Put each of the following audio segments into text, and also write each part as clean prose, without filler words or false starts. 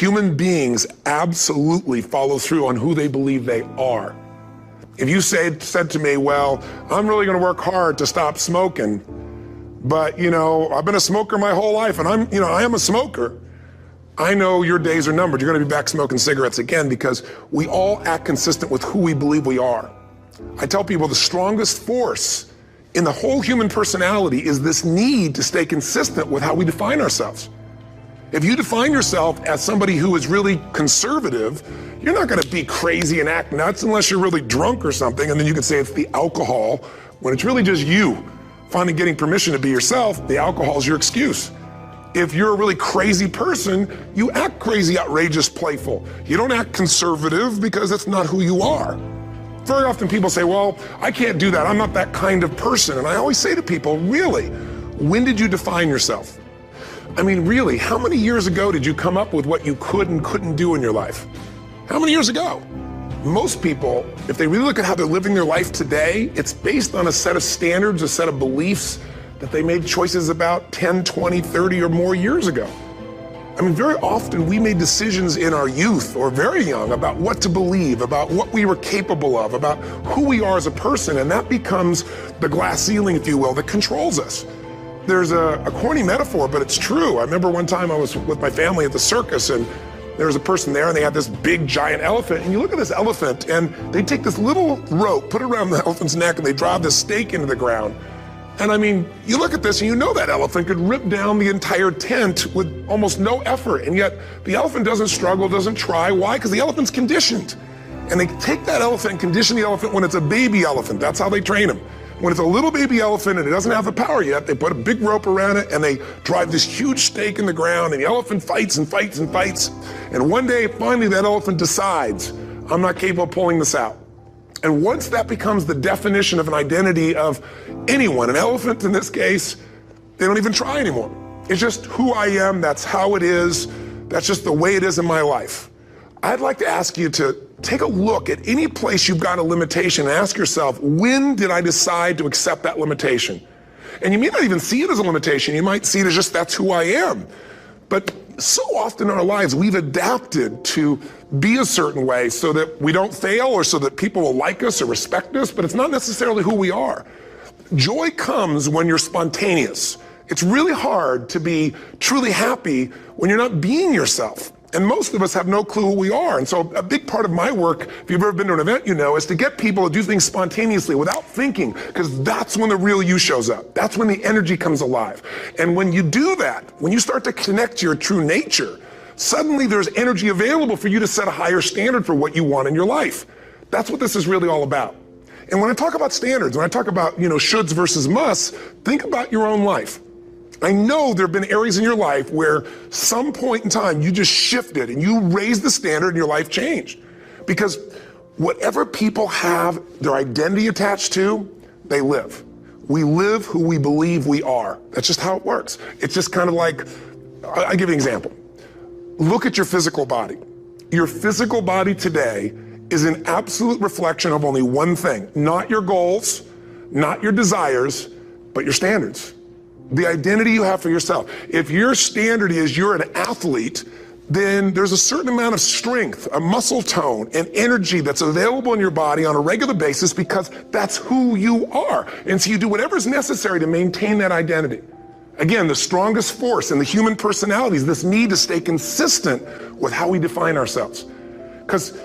Human beings absolutely follow through on who they believe they are. If you said to me, well, I'm really gonna work hard to stop smoking, but I've been a smoker my whole life and I am a smoker. I know your days are numbered. You're gonna be back smoking cigarettes again, because we all act consistent with who we believe we are. I tell people the strongest force in the whole human personality is this need to stay consistent with how we define ourselves. If you define yourself as somebody who is really conservative, you're not gonna be crazy and act nuts unless you're really drunk or something, and then you can say it's the alcohol, when it's really just you finally getting permission to be yourself. The alcohol is your excuse. If you're a really crazy person, you act crazy, outrageous, playful. You don't act conservative because that's not who you are. Very often people say, well, I can't do that. I'm not that kind of person. And I always say to people, really, when did you define yourself? I mean, really, how many years ago did you come up with what you could and couldn't do in your life? How many years ago? Most people, if they really look at how they're living their life today, it's based on a set of standards, a set of beliefs that they made choices about 10, 20, 30 or more years ago. I mean, very often we made decisions in our youth or very young about what to believe, about what we were capable of, about who we are as a person, and that becomes the glass ceiling, if you will, that controls us. There's a corny metaphor, but it's true. I remember one time I was with my family at the circus, and there was a person there and they had this big giant elephant, and you look at this elephant and they take this little rope, put it around the elephant's neck, and they drive this stake into the ground. And I mean, you look at this and you know that elephant could rip down the entire tent with almost no effort, and yet the elephant doesn't struggle, doesn't try. Why? Because the elephant's conditioned. And they take that elephant and condition the elephant when it's a baby elephant. That's how they train them. When it's a little baby elephant and it doesn't have the power yet, they put a big rope around it and they drive this huge stake in the ground, and the elephant fights and fights and fights. And one day, finally, that elephant decides, I'm not capable of pulling this out. And once that becomes the definition of an identity of anyone, an elephant in this case, they don't even try anymore. It's just who I am, that's how it is, that's just the way it is in my life. I'd like to ask you to take a look at any place you've got a limitation and ask yourself, when did I decide to accept that limitation? And you may not even see it as a limitation, you might see it as just that's who I am. But so often in our lives, we've adapted to be a certain way so that we don't fail or so that people will like us or respect us, but it's not necessarily who we are. Joy comes when you're spontaneous. It's really hard to be truly happy when you're not being yourself. And most of us have no clue who we are. And so a big part of my work, if you've ever been to an event, you know, is to get people to do things spontaneously without thinking, because that's when the real you shows up. That's when the energy comes alive. And when you do that, when you start to connect to your true nature, suddenly there's energy available for you to set a higher standard for what you want in your life. That's what this is really all about. And when I talk about standards, when I talk about, shoulds versus musts, think about your own life. I know there have been areas in your life where some point in time you just shifted and you raised the standard and your life changed. Because whatever people have their identity attached to, they live. We live who we believe we are. That's just how it works. It's just kind of like, I'll give you an example. Look at your physical body. Your physical body today is an absolute reflection of only one thing, not your goals, not your desires, but your standards. The identity you have for yourself. If your standard is you're an athlete, then there's a certain amount of strength, a muscle tone, and energy that's available in your body on a regular basis because that's who you are. And so you do whatever's necessary to maintain that identity. Again, the strongest force in the human personality is this need to stay consistent with how we define ourselves. Because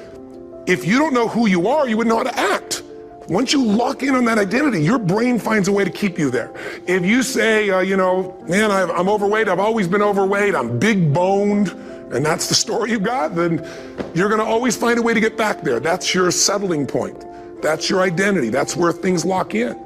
if you don't know who you are, you wouldn't know how to act. Once you lock in on that identity, your brain finds a way to keep you there. If you say, man, I'm overweight, I've always been overweight, I'm big boned, and that's the story you've got, then you're gonna always find a way to get back there. That's your settling point. That's your identity. That's where things lock in.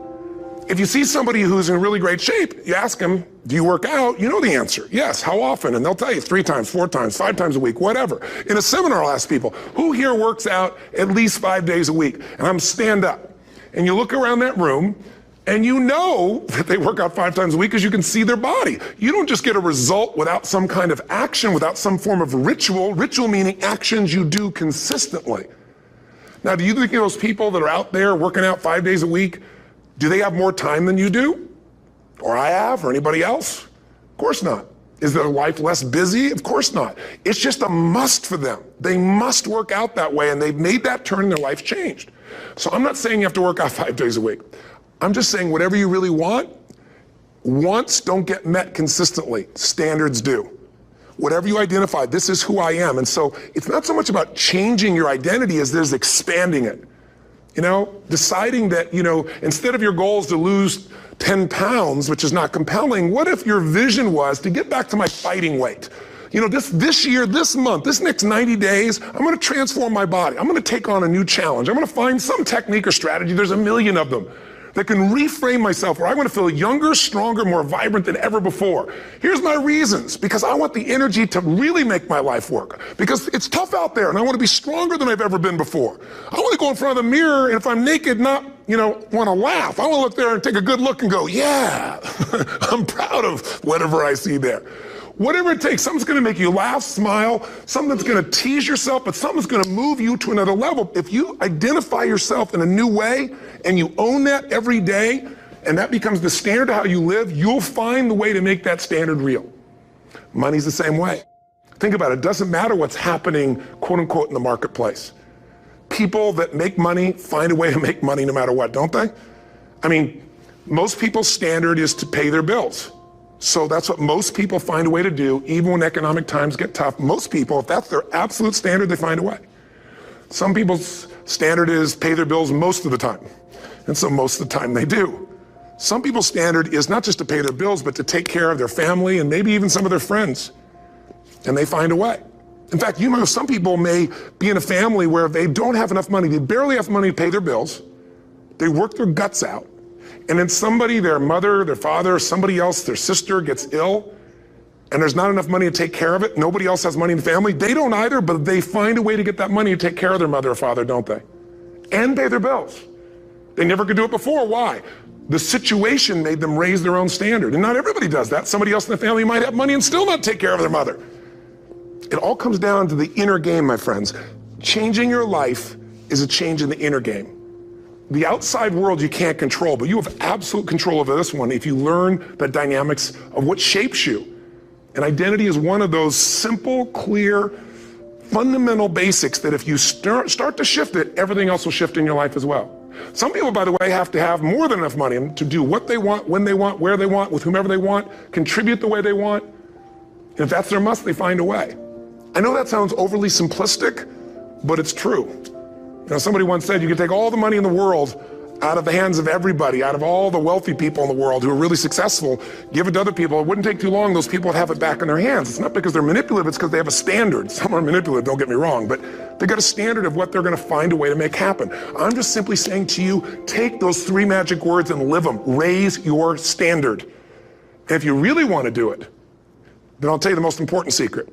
If you see somebody who's in really great shape, you ask them, do you work out? You know the answer. Yes, how often? And they'll tell you 3 times, 4 times, 5 times a week, whatever. In a seminar, I'll ask people, who here works out at least 5 days a week? And I'm stand up. And you look around that room and you know that they work out 5 times a week because you can see their body. You don't just get a result without some kind of action, without some form of ritual. Ritual meaning actions you do consistently. Now, do you think those people that are out there working out 5 days a week, do they have more time than you do? Or I have, or anybody else? Of course not. Is their life less busy? Of course not. It's just a must for them. They must work out that way, and they've made that turn and their life's changed. So I'm not saying you have to work out 5 days a week. I'm just saying whatever you really want, wants don't get met consistently. Standards do. Whatever you identify, this is who I am. And so it's not so much about changing your identity as there's expanding it. You know, deciding that, you know, instead of your goal is to lose 10 pounds, which is not compelling, what if your vision was to get back to my fighting weight? You know, this year, this month, this next 90 days, I'm gonna transform my body. I'm gonna take on a new challenge. I'm gonna find some technique or strategy, there's a million of them, that can reframe myself where I want to feel younger, stronger, more vibrant than ever before. Here's my reasons, because I want the energy to really make my life work. Because it's tough out there and I want to be stronger than I've ever been before. I want to go in front of the mirror and if I'm naked, not, you know, want to laugh. I want to look there and take a good look and go, yeah, I'm proud of whatever I see there. Whatever it takes, something's gonna make you laugh, smile, something's gonna tease yourself, but something's gonna move you to another level. If you identify yourself in a new way and you own that every day, and that becomes the standard of how you live, you'll find the way to make that standard real. Money's the same way. Think about it, it doesn't matter what's happening, quote unquote, in the marketplace. People that make money find a way to make money no matter what, don't they? I mean, most people's standard is to pay their bills. So that's what most people find a way to do, even when economic times get tough. Most people, if that's their absolute standard, they find a way. Some people's standard is pay their bills most of the time. And so most of the time they do. Some people's standard is not just to pay their bills, but to take care of their family and maybe even some of their friends. And they find a way. In fact, you know, some people may be in a family where they don't have enough money. They barely have money to pay their bills. They work their guts out. And then somebody, their mother, their father, somebody else, their sister gets ill, and there's not enough money to take care of it. Nobody else has money in the family. They don't either, but they find a way to get that money to take care of their mother or father, don't they? And pay their bills. They never could do it before. Why? The situation made them raise their own standard. And not everybody does that. Somebody else in the family might have money and still not take care of their mother. It all comes down to the inner game, my friends. Changing your life is a change in the inner game. The outside world you can't control, but you have absolute control over this one if you learn the dynamics of what shapes you. And identity is one of those simple, clear, fundamental basics that if you start to shift it, everything else will shift in your life as well. Some people, by the way, have to have more than enough money to do what they want, when they want, where they want, with whomever they want, contribute the way they want. And if that's their must, they find a way. I know that sounds overly simplistic, but it's true. You know, somebody once said you can take all the money in the world out of the hands of everybody, out of all the wealthy people in the world who are really successful, give it to other people. It wouldn't take too long, those people would have it back in their hands. It's not because they're manipulative, it's because they have a standard. Some are manipulative, don't get me wrong, but they got a standard of what they're gonna find a way to make happen. I'm just simply saying to you, take those 3 magic words and live them. Raise your standard. And if you really wanna do it, then I'll tell you the most important secret.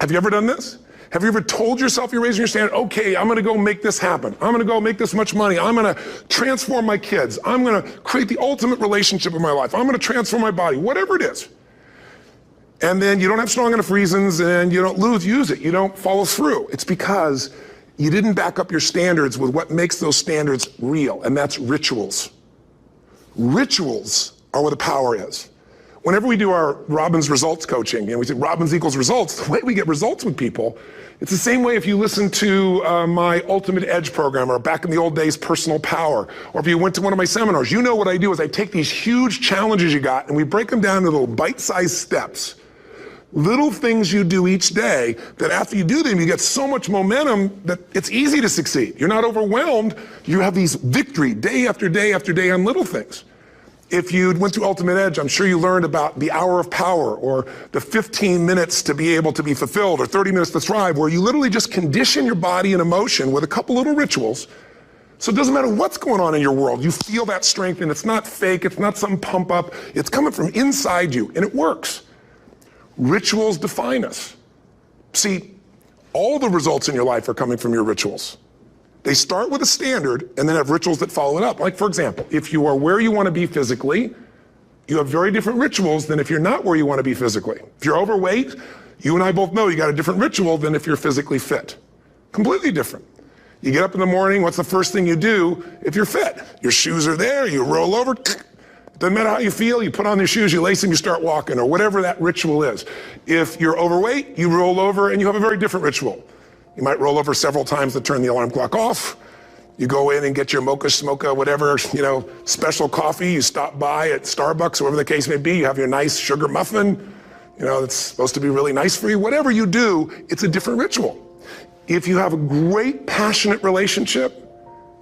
Have you ever done this? Have you ever told yourself you're raising your standard? Okay, I'm gonna go make this happen. I'm gonna go make this much money. I'm gonna transform my kids. I'm gonna create the ultimate relationship in my life. I'm gonna transform my body, whatever it is. And then you don't have strong enough reasons and you don't use it. You don't follow through. It's because you didn't back up your standards with what makes those standards real, and that's rituals. Rituals are where the power is. Whenever we do our Robbins results coaching, and we say Robbins equals results, the way we get results with people, it's the same way if you listen to my Ultimate Edge program, or back in the old days, Personal Power, or if you went to one of my seminars. You know what I do is I take these huge challenges you got and we break them down into little bite-sized steps. Little things you do each day that after you do them, you get so much momentum that it's easy to succeed. You're not overwhelmed. You have these victory day after day after day on little things. If you went through Ultimate Edge, I'm sure you learned about the hour of power, or the 15 minutes to be able to be fulfilled, or 30 minutes to thrive, where you literally just condition your body and emotion with a couple little rituals. So it doesn't matter what's going on in your world, you feel that strength, and it's not fake, it's not some pump up, it's coming from inside you, and it works. Rituals define us. See, all the results in your life are coming from your rituals. They start with a standard and then have rituals that follow it up. Like, for example, if you are where you want to be physically, you have very different rituals than if you're not where you want to be physically. If you're overweight, you and I both know you got a different ritual than if you're physically fit. Completely different. You get up in the morning, what's the first thing you do if you're fit? Your shoes are there, you roll over, Doesn't matter how you feel, you put on your shoes, you lace them, you start walking, or whatever that ritual is. If you're overweight, you roll over and you have a very different ritual. You might roll over several times to turn the alarm clock off. You go in and get your mocha, smocha, whatever, special coffee. You stop by at Starbucks, or whatever the case may be. You have your nice sugar muffin. That's supposed to be really nice for you. Whatever you do, it's a different ritual. If you have a great, passionate relationship,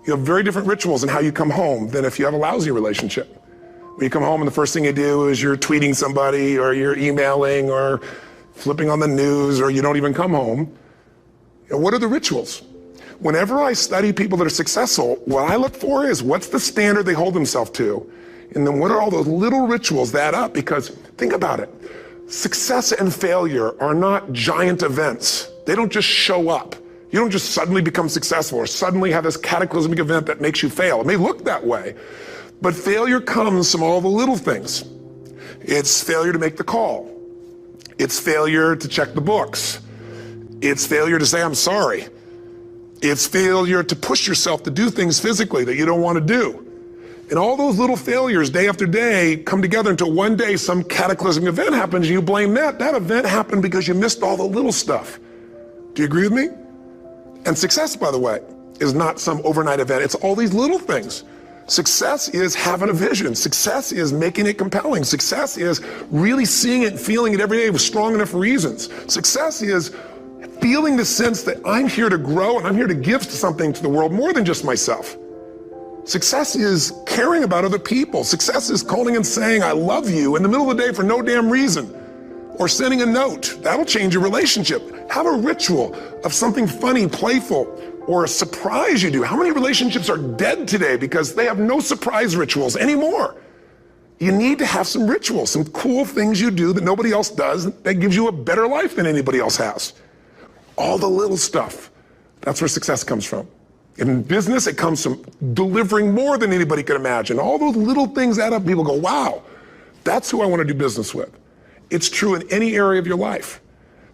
you have very different rituals in how you come home than if you have a lousy relationship. When you come home and the first thing you do is you're tweeting somebody, or you're emailing, or flipping on the news, or you don't even come home. What are the rituals? Whenever I study people that are successful, what I look for is what's the standard they hold themselves to, and then what are all those little rituals that add up? Because think about it. Success and failure are not giant events. They don't just show up. You don't just suddenly become successful or suddenly have this cataclysmic event that makes you fail. It may look that way, but failure comes from all the little things. It's failure to make the call. It's failure to check the books. It's failure to say, I'm sorry. It's failure to push yourself to do things physically that you don't want to do. And all those little failures day after day come together until one day some cataclysmic event happens and you blame that. That event happened because you missed all the little stuff. Do you agree with me? And success, by the way, is not some overnight event. It's all these little things. Success is having a vision. Success is making it compelling. Success is really seeing it and feeling it every day with strong enough reasons. Success is feeling the sense that I'm here to grow and I'm here to give something to the world more than just myself. Success is caring about other people. Success is calling and saying, I love you in the middle of the day for no damn reason. Or sending a note. That'll change your relationship. Have a ritual of something funny, playful, or a surprise you do. How many relationships are dead today because they have no surprise rituals anymore? You need to have some rituals, some cool things you do that nobody else does that gives you a better life than anybody else has. All the little stuff. That's where success comes from. In business, it comes from delivering more than anybody could imagine. All those little things add up. People go, wow, that's who I want to do business with. It's true in any area of your life.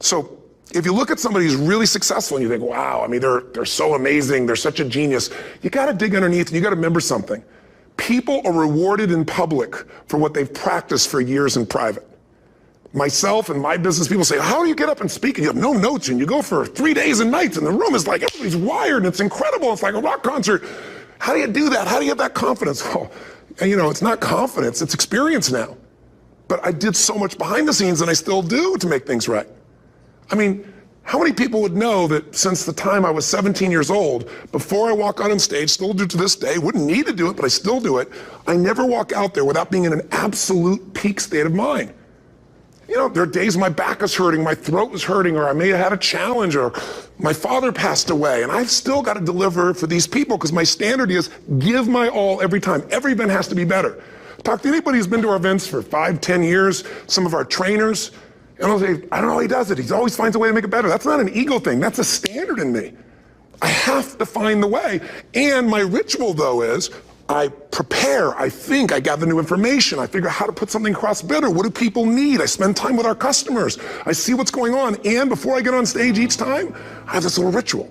So if you look at somebody who's really successful and you think, wow, they're so amazing, they're such a genius, you got to dig underneath and you got to remember something. People are rewarded in public for what they've practiced for years in private. Myself and my business people say, how do you get up and speak and you have no notes and you go for 3 days and nights and the room is like, everybody's wired and it's incredible. It's like a rock concert. How do you do that? How do you have that confidence? Oh, it's not confidence, it's experience now. But I did so much behind the scenes and I still do to make things right. How many people would know that since the time I was 17 years old, before I walk out on stage, still do to this day, wouldn't need to do it, but I still do it, I never walk out there without being in an absolute peak state of mind. There are days my back is hurting, my throat is hurting, or I may have had a challenge, or my father passed away, and I've still got to deliver for these people because my standard is give my all every time. Every event has to be better. Talk to anybody who's been to our events for 5, 10 years, some of our trainers, and I'll say, I don't know how he does it. He always finds a way to make it better. That's not an ego thing. That's a standard in me. I have to find the way. And my ritual, though, is I prepare, I think, I gather new information, I figure out how to put something across better. What do people need? I spend time with our customers. I see what's going on. And before I get on stage each time, I have this little ritual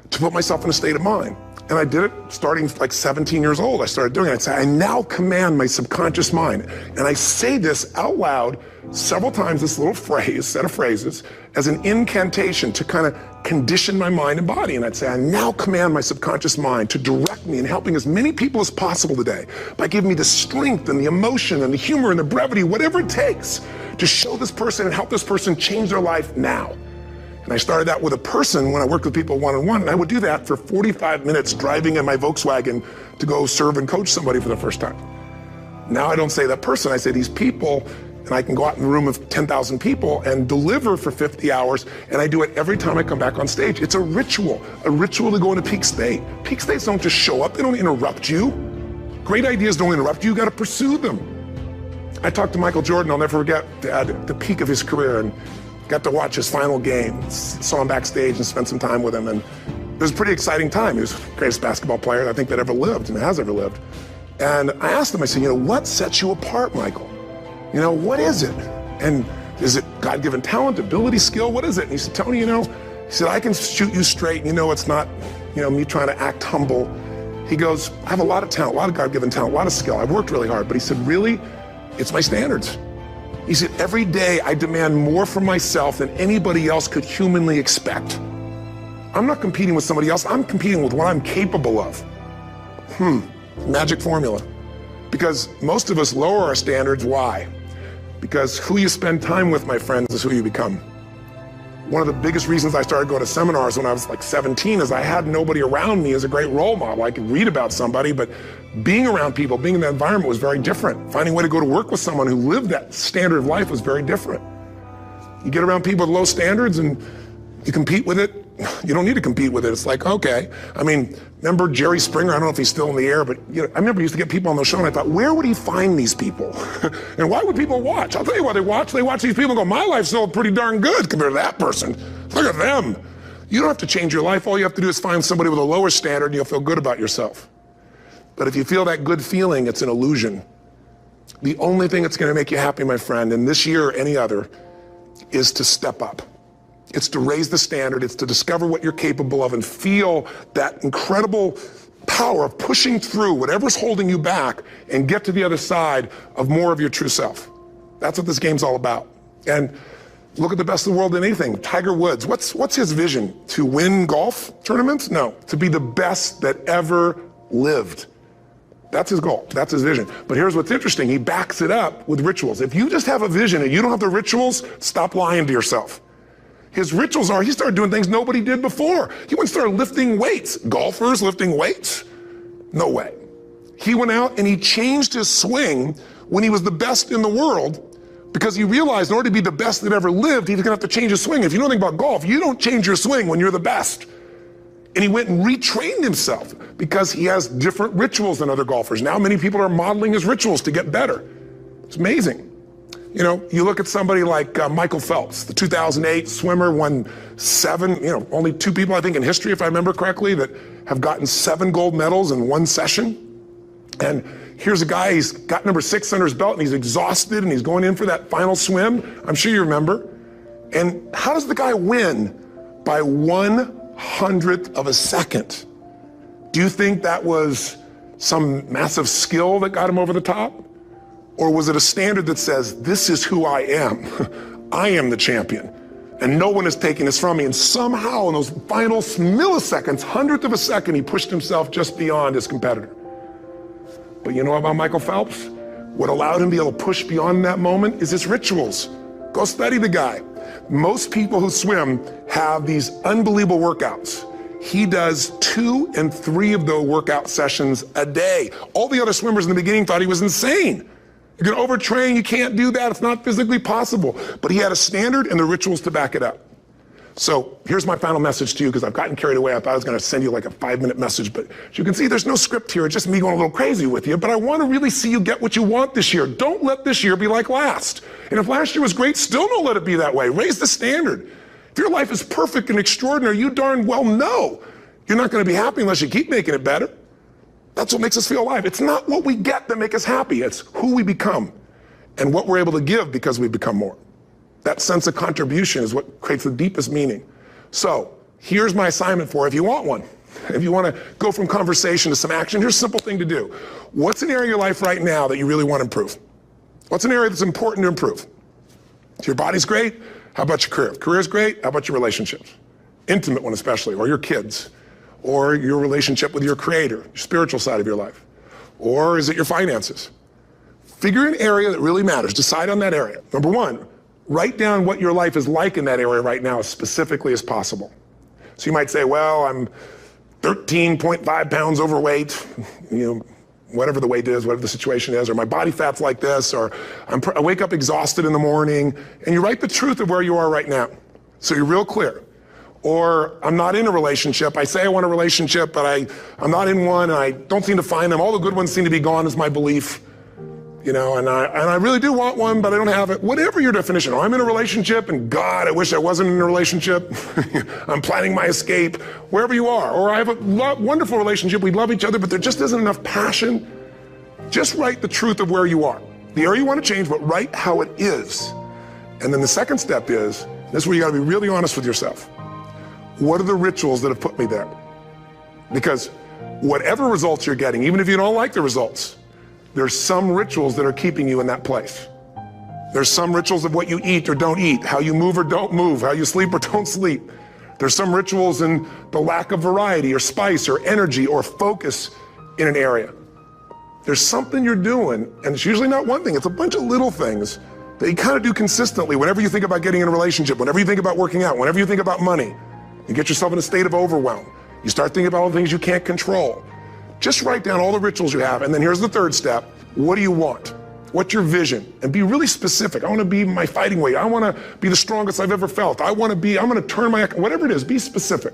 to put myself in a state of mind. And I did it starting like 17 years old. I started doing it. I'd say, I now command my subconscious mind. And I say this out loud several times, this little phrase, set of phrases, as an incantation to kind of condition my mind and body. And I'd say, I now command my subconscious mind to direct me in helping as many people as possible today by giving me the strength and the emotion and the humor and the brevity, whatever it takes to show this person and help this person change their life now. And I started that with a person when I worked with people one-on-one, and I would do that for 45 minutes driving in my Volkswagen to go serve and coach somebody for the first time. Now I don't say that person, I say these people, and I can go out in a room of 10,000 people and deliver for 50 hours, and I do it every time I come back on stage. It's a ritual to go into peak state. Peak states don't just show up, they don't interrupt you. Great ideas don't interrupt you, you gotta pursue them. I talked to Michael Jordan, I'll never forget, at the peak of his career, and got to watch his final game, saw him backstage and spent some time with him, and it was a pretty exciting time. He was the greatest basketball player I think that ever lived and has ever lived. And I asked him, I said, what sets you apart, Michael? What is it? And is it God-given talent, ability, skill? What is it? And he said, Tony, he said, I can shoot you straight, and it's not, me trying to act humble. He goes, I have a lot of talent, a lot of God-given talent, a lot of skill. I've worked really hard. But he said, really? It's my standards. He said, every day I demand more from myself than anybody else could humanly expect. I'm not competing with somebody else. I'm competing with what I'm capable of. Magic formula. Because most of us lower our standards. Why? Because who you spend time with, my friends, is who you become. One of the biggest reasons I started going to seminars when I was like 17 is I had nobody around me as a great role model. I could read about somebody, but being around people, being in that environment was very different. Finding a way to go to work with someone who lived that standard of life was very different. You get around people with low standards and you compete with it. You don't need to compete with it. It's like, okay. I mean, remember Jerry Springer? I don't know if he's still in the air, but I remember he used to get people on the show and I thought, where would he find these people? And why would people watch? I'll tell you why they watch. They watch these people and go, my life's still pretty darn good compared to that person. Look at them. You don't have to change your life. All you have to do is find somebody with a lower standard and you'll feel good about yourself. But if you feel that good feeling, it's an illusion. The only thing that's going to make you happy, my friend, and this year or any other, is to step up. It's to raise the standard. It's to discover what you're capable of and feel that incredible power of pushing through whatever's holding you back and get to the other side of more of your true self. That's what this game's all about. And look at the best of the world in anything. Tiger Woods, what's his vision? To win golf tournaments? No, to be the best that ever lived. That's his goal. That's his vision. But here's what's interesting. He backs it up with rituals. If you just have a vision and you don't have the rituals, stop lying to yourself. His rituals are, he started doing things nobody did before. He went and started lifting weights. Golfers lifting weights? No way. He went out and he changed his swing when he was the best in the world because he realized in order to be the best that ever lived, he's gonna have to change his swing. If you know anything about golf, you don't change your swing when you're the best. And he went and retrained himself because he has different rituals than other golfers. Now many people are modeling his rituals to get better. It's amazing. You know, you look at somebody like Michael Phelps, the 2008 swimmer, won 7, only 2 people, I think, in history, if I remember correctly, that have gotten 7 gold medals in one session. And here's a guy, he's got number 6 under his belt, and he's exhausted, and he's going in for that final swim. I'm sure you remember. And how does the guy win? By 1/100th of a second. Do you think that was some massive skill that got him over the top? Or was it a standard that says, this is who I am. I am the champion. And no one is taking this from me. And somehow in those final milliseconds, 100th of a second, he pushed himself just beyond his competitor. But you know about Michael Phelps? What allowed him to be able to push beyond that moment is his rituals. Go study the guy. Most people who swim have these unbelievable workouts. He does 2 and 3 of those workout sessions a day. All the other swimmers in the beginning thought he was insane. You're gonna overtrain, you can't do that, it's not physically possible. But he had a standard and the rituals to back it up. So here's my final message to you, because I've gotten carried away. I thought I was gonna send you like a 5-minute message, but as you can see, there's no script here, it's just me going a little crazy with you, but I wanna really see you get what you want this year. Don't let this year be like last. And if last year was great, still don't let it be that way. Raise the standard. If your life is perfect and extraordinary, you darn well know you're not gonna be happy unless you keep making it better. That's what makes us feel alive. It's not what we get that makes us happy. It's who we become and what we're able to give because we become more. That sense of contribution is what creates the deepest meaning. So here's my assignment for you if you want one. If you want to go from conversation to some action, here's a simple thing to do. What's an area of your life right now that you really want to improve? What's an area that's important to improve? If your body's great, how about your career? If career's great, how about your relationships? Intimate one especially, or your kids. Or your relationship with your creator, your spiritual side of your life? Or is it your finances? Figure an area that really matters. Decide on that area. Number 1, write down what your life is like in that area right now as specifically as possible. So you might say, well, I'm 13.5 pounds overweight, whatever the weight is, whatever the situation is, or my body fat's like this, or I wake up exhausted in the morning, and you write the truth of where you are right now. So you're real clear. Or I'm not in a relationship. I say I want a relationship, but I'm not in one, and I don't seem to find them. All the good ones seem to be gone is my belief. And I really do want one, but I don't have it. Whatever your definition. Or I'm in a relationship, and God, I wish I wasn't in a relationship. I'm planning my escape, wherever you are. Or I have a wonderful relationship. We love each other, but there just isn't enough passion. Just write the truth of where you are. The area you want to change, but write how it is. And then the second step is, this is where you got to be really honest with yourself. What are the rituals that have put me there? Because whatever results you're getting, even if you don't like the results, there's some rituals that are keeping you in that place. There's some rituals of what you eat or don't eat, how you move or don't move, how you sleep or don't sleep. There's some rituals in the lack of variety or spice or energy or focus in an area. There's something you're doing, and it's usually not one thing, it's a bunch of little things that you kind of do consistently whenever you think about getting in a relationship, whenever you think about working out, whenever you think about money. You get yourself in a state of overwhelm. You start thinking about all the things you can't control. Just write down all the rituals you have, and then here's the third step. What do you want? What's your vision? And be really specific. I want to be my fighting weight. I want to be the strongest I've ever felt. I'm going to turn my, whatever it is, be specific.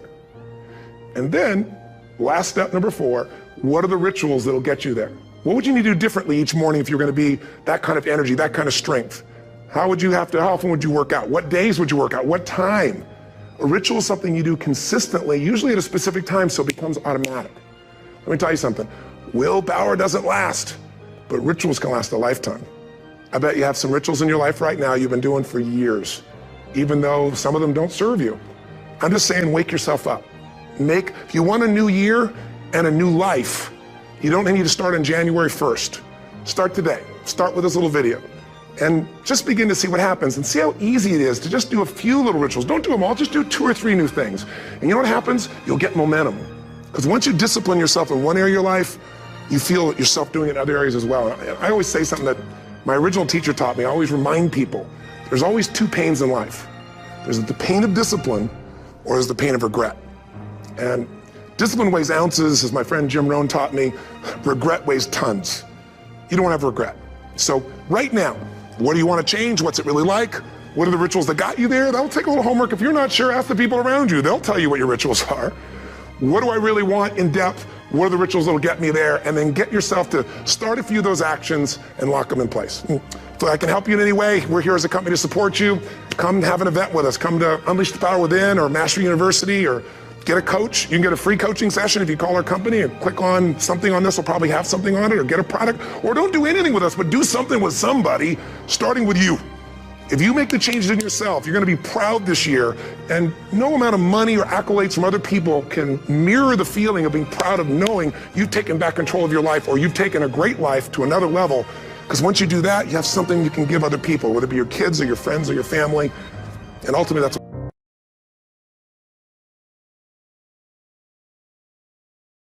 And then, last step number 4, what are the rituals that'll get you there? What would you need to do differently each morning if you're going to be that kind of energy, that kind of strength? How often would you work out? What days would you work out? What time? A ritual is something you do consistently, usually at a specific time, so it becomes automatic. Let me tell you something. Willpower doesn't last, but rituals can last a lifetime. I bet you have some rituals in your life right now you've been doing for years, even though some of them don't serve you. I'm just saying, wake yourself up. If you want a new year and a new life, you don't need to start on January 1st. Start today. Start with this little video. And just begin to see what happens and see how easy it is to just do a few little rituals. Don't do them all, just do 2 or 3 new things. And you know what happens? You'll get momentum. Because once you discipline yourself in one area of your life, you feel yourself doing it in other areas as well. I always say something that my original teacher taught me. I always remind people, there's always 2 pains in life. There's the pain of discipline, or there's the pain of regret. And discipline weighs ounces, as my friend Jim Rohn taught me. Regret weighs tons. You don't want to have regret. So right now, what do you want to change? What's it really like? What are the rituals that got you there? That'll take a little homework. If you're not sure, ask the people around you. They'll tell you what your rituals are. What do I really want in depth? What are the rituals that'll get me there? And then get yourself to start a few of those actions and lock them in place. If I can help you in any way, we're here as a company to support you. Come have an event with us. Come to Unleash the Power Within or Mastery University, or get a coach. You can get a free coaching session if you call our company and click on something on this. Will probably have something on it, or get a product, or don't do anything with us, but do something with somebody, starting with you. If you make the changes in yourself, you're going to be proud this year, and no amount of money or accolades from other people can mirror the feeling of being proud of knowing you've taken back control of your life, or you've taken a great life to another level. Because once you do that, you have something you can give other people, whether it be your kids or your friends or your family, and ultimately that's